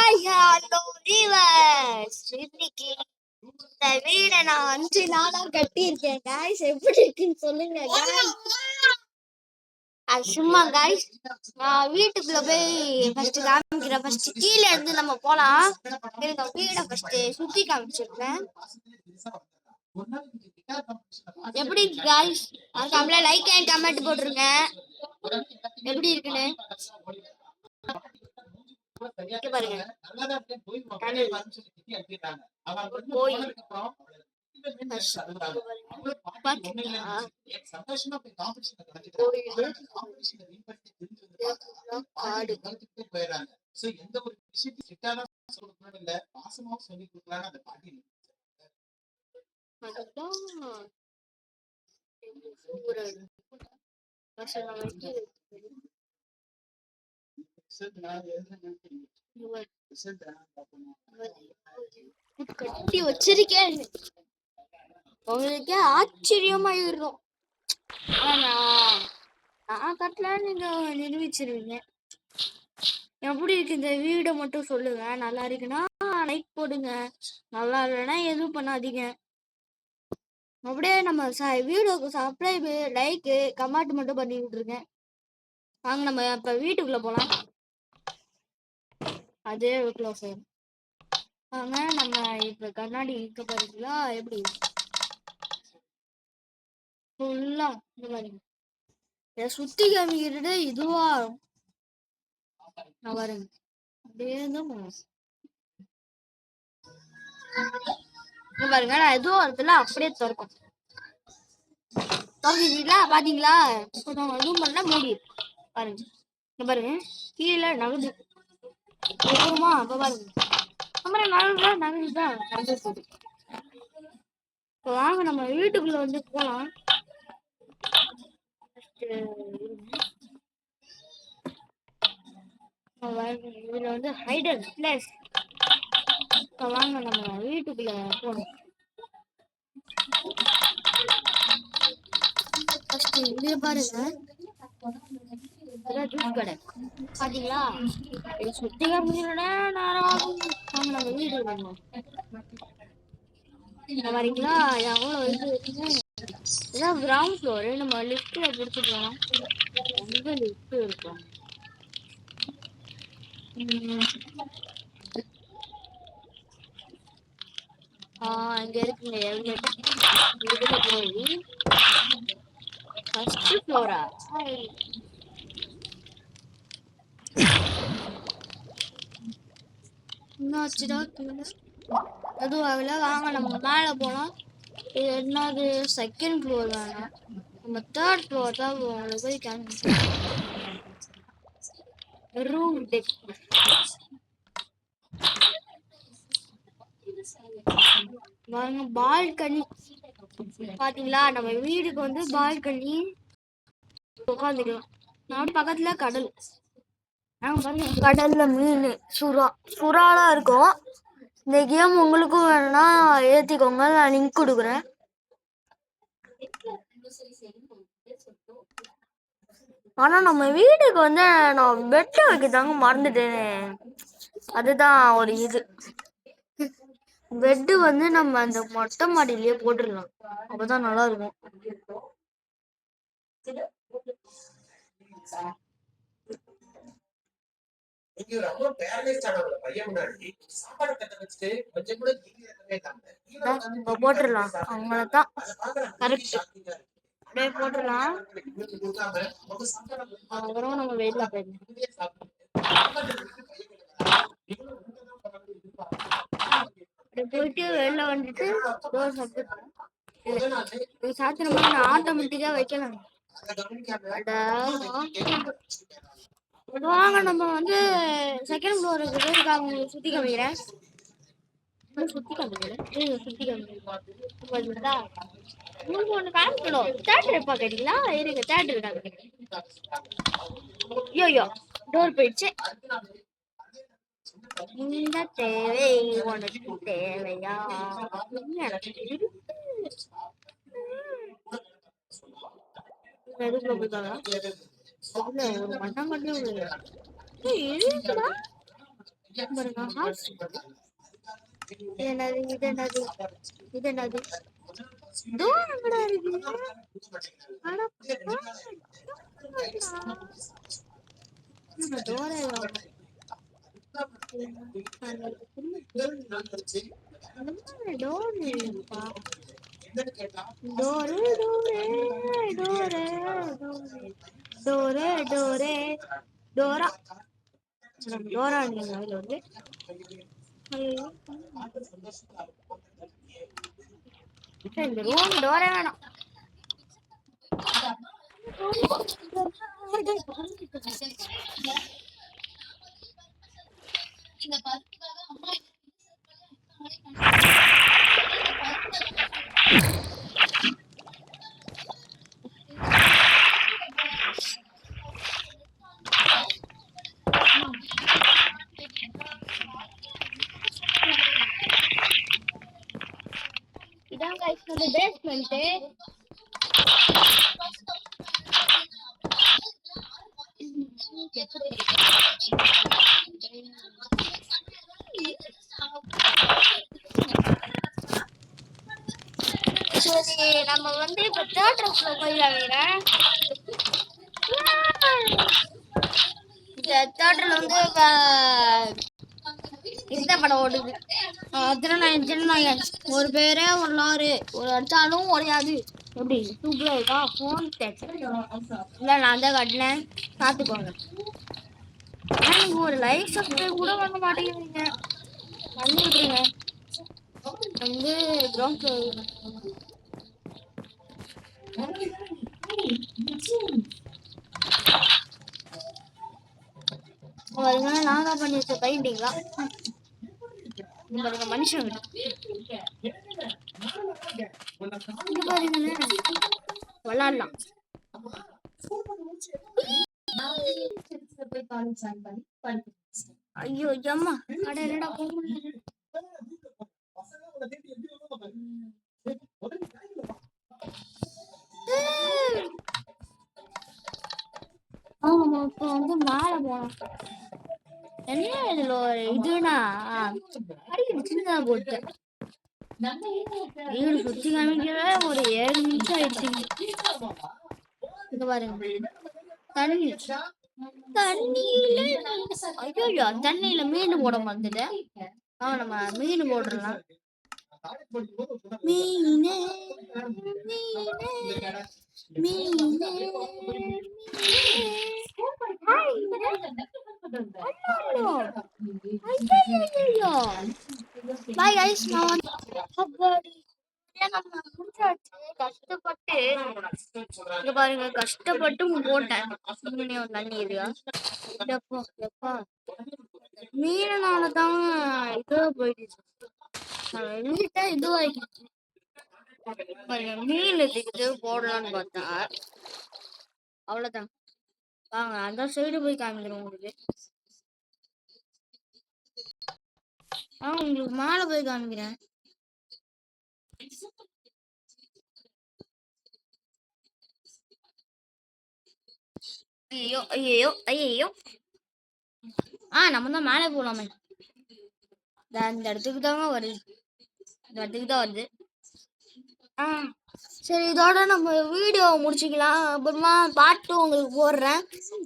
Hi hello viewers. இன்னைக்கு இந்த வீடை நான் 5 நாளா கட்டியிருக்கேன் guys. எப்படி இருக்குன்னு சொல்லுங்க guys. அது சும்மா guys, நான் வீட்டுக்குள்ள போய் ஃபர்ஸ்ட் காமிக்கிறேன். ஃபர்ஸ்ட் கீழே இருந்து நம்ம போலாம். இந்த வீடை ஃபர்ஸ்ட் சுத்தி காமிச்சிருக்கேன். எப்படி guys? அதுக்காமல லைக் அண்ட் கமெண்ட் போட்டுருங்க எப்படி இருக்குன்னு. பாருங்க கட்டி வச்சிருக்கேன். உங்களுக்கே ஆச்சரியமாயிரும். நான் கட்டலான்னு நீங்க நிரூபிச்சிருவீங்க. எப்படி இருக்கு இந்த வீடை மட்டும் சொல்லுங்க. நல்லா இருக்குன்னா லைக் போடுங்க, நல்லா இல்லைன்னா எதுவும் பண்ணாதீங்க. அப்படியே நம்ம வீடியோக்கு சப்ஸ்கிரைப் லைக் கமெண்ட் மட்டும் பண்ணி விட்டுருங்க. வாங்க நம்ம இப்ப வீட்டுக்குள்ள போலாம். அதே க்ளோஸ் ஆயிடும். வாங்க நம்ம இப்ப கண்ணாடி இருக்க பாருங்களா எப்படி ஃபுல்லா இந்த மாதிரி சுத்தி காமிக்கிறது இதுவா நான் வரேங்க. அப்படியே தான் பாருங்க, நான் எதுவும் வரதுல அப்படியே திறக்கும். திறக்குறீங்களா பாத்தீங்களா? எதுவும் பண்ண மூடி பாருங்க. இங்க பாருங்க கீழே நகர்ந்து போகுமா? அப்ப பாருங்க நகர்ந்துதான் நடந்து போகுது. இப்போ வாங்க நம்ம வீட்டுக்குள்ள வந்து போலாம். இதுல வந்து ஹைடர் பிளேஸ். இப்போ வாங்க நம்ம வீட்டுக்குள்ள போகணும். இது பாருங்க ஜூஸ் கடை பாத்தீங்களா? சுத்தி காமிக்கிறோட நேரம் நம்ம வீடு வரணும். வரீங்களா? எவ்வளவு இது இருக்குங்க. இதான் கிரவுண்ட் ஃப்ளோரு. நம்ம லிஃப்ட்ல பிடிச்சிக்கலாம். எங்க லிஃப்ட் இருக்கும்? இங்க இருக்குங்க. இதுல போய் ஃபர்ஸ்ட் ஃப்ளோரா? என்னாச்சுடா? எதுவும் ஆகல. வாங்க நம்ம மேல போலாம். இது என்னது? செகண்ட் ஃப்ளோர் வேணாம், நம்ம தேர்ட் ஃப்ளோர் தான் போய் காமிச்சு. ரூம் டெக் பாருங்க. பால்கனி பாத்தீங்களா? நம்ம வீடுக்கு வந்து பால்கனி உட்காந்துக்கலாம். நான் பக்கத்துல கடல். பாருங்க கடல்ல மீன் சுறாலாம் இருக்கும். இந்த கேம் உங்களுக்கும் வேணும்னா ஏத்திக்கோங்க, நான் லிங்க் கொடுக்குறேன். ஆனா நம்ம வீட்டுக்கு வந்து நான் பெட் வைக்கதாங்க மறந்துட்டேனே. அதுதான் ஒரு இது. பெட்டு வந்து நம்ம அந்த மொட்டை மாடியிலேயே போட்டுடலாம், அப்பதான் நல்லா இருக்கும். போட்டுடலாம், அவங்களதான் கரெக்ட். அப்படியே போட்டுடலாம். அப்புறம் நம்ம வெளியில போயிட்டு வெளில வந்துட்டு சாத்திரமா நான் ஆட்டோமேட்டிக்கா வைக்கலாம். வாங்க நம்ம வந்து செகண்ட் ஃப்ளோருக்கு சுத்தி காமிக்கிறேன். சுத்தி காமிக்கிறேன். உங்களுக்கு ஒண்ணு காமிக்கணும். தேட்டர் பாக்குறீங்களா? இருங்க, தேட்டர் காமிக்கிறேன். யோ டோர் போயிடுச்சு. இந்த தேவை உனக்கு தேவையா? எதுக்குள்ள போயிட்டாங்க? ஒரு மண்ணாங்கட்டி இருக்குடா. என்னது இது என்னது இது என்னது தூரம் கூட இருக்கு. அட டோரா டோரா வந்து இந்த ரூம் டோரே வேணாம். இதான் கைஸ் நம்ம பேஸ்மெண்ட். சரி நம்ம வந்து இப்ப தேட்டர்ஸ்ல போயிடலாம். இந்த தேட்டர்ல வந்து இந்த படம் ஓடுது. திருநாயகன் ஒரு பேரே ஒரு லாரு ஒரு அடிச்சாலும் உடையாது. எப்படி சூப்பரா இருக்கா? போன் தேட்டர் இல்ல நான் தான் கட்டினேன். பார்த்துக்கோங்க. நீங்க ஒரு லைக் சப்ஸ்கிரைப் கூட வாங்க மாட்டேங்கிறீங்க. வந்து விட்டுருங்க. வந்து கிரவுண்ட் நான் தான் பண்ணி வச்ச பைண்டிங்களா பாருங்க மனுஷன் விளாடலாம். ஐயோ அம்மா அட என்னடா போக முடியல. ஆமா இப்ப வந்து மேல போனோம். என்ன இதுல ஒரு இதுனா அடிக்கடி சின்னதா போட்டு வீடு சுத்தி காமிக்கவே ஒரு 7 நிமிஷம் ஆயிடுச்சு. இங்க பாருங்க தண்ணி தண்ணியில ஐயோ தண்ணியில மீன் போட மறந்துட்டு. நம்ம மீன் போடுறலாம். மீனே பாய் ஐஸ் கஷ்டப்பட்டு இங்க பாருங்க கஷ்டப்பட்டு போட்டேன். தண்ணி இல்லையா மீனனாலதான் இது போயிடுச்சு. இதுவாயிடுச்சு. மீன் இதுக்கு போடலான்னு பார்த்தா அவ்வளவுதான். வாங்க அந்த சைடு போய் காமிக்கிறோம் உங்களுக்கு. உங்களுக்கு மேல போய் காமிக்கிறேன். ஐயோ ஐயோ ஐயோ நம்ம தான் மேலே போலாமே. இந்த இடத்துக்கு தாங்க வருது. இந்த இடத்துக்கு தான் வருது. சரி இதோட நம்ம வீடியோ முடிச்சுக்கலாம். அப்புறமா பாட்டு உங்களுக்கு போடுறேன்.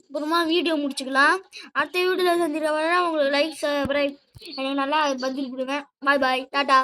அப்புறமா வீடியோ முடிச்சுக்கலாம். அடுத்த வீடியோல சந்திக்கிற வரை உங்களுக்கு லைக் சப்ஸ்கிரைப் எனக்கு நல்லா பதில் கொடுங்க. பாய் பாய் டாடா.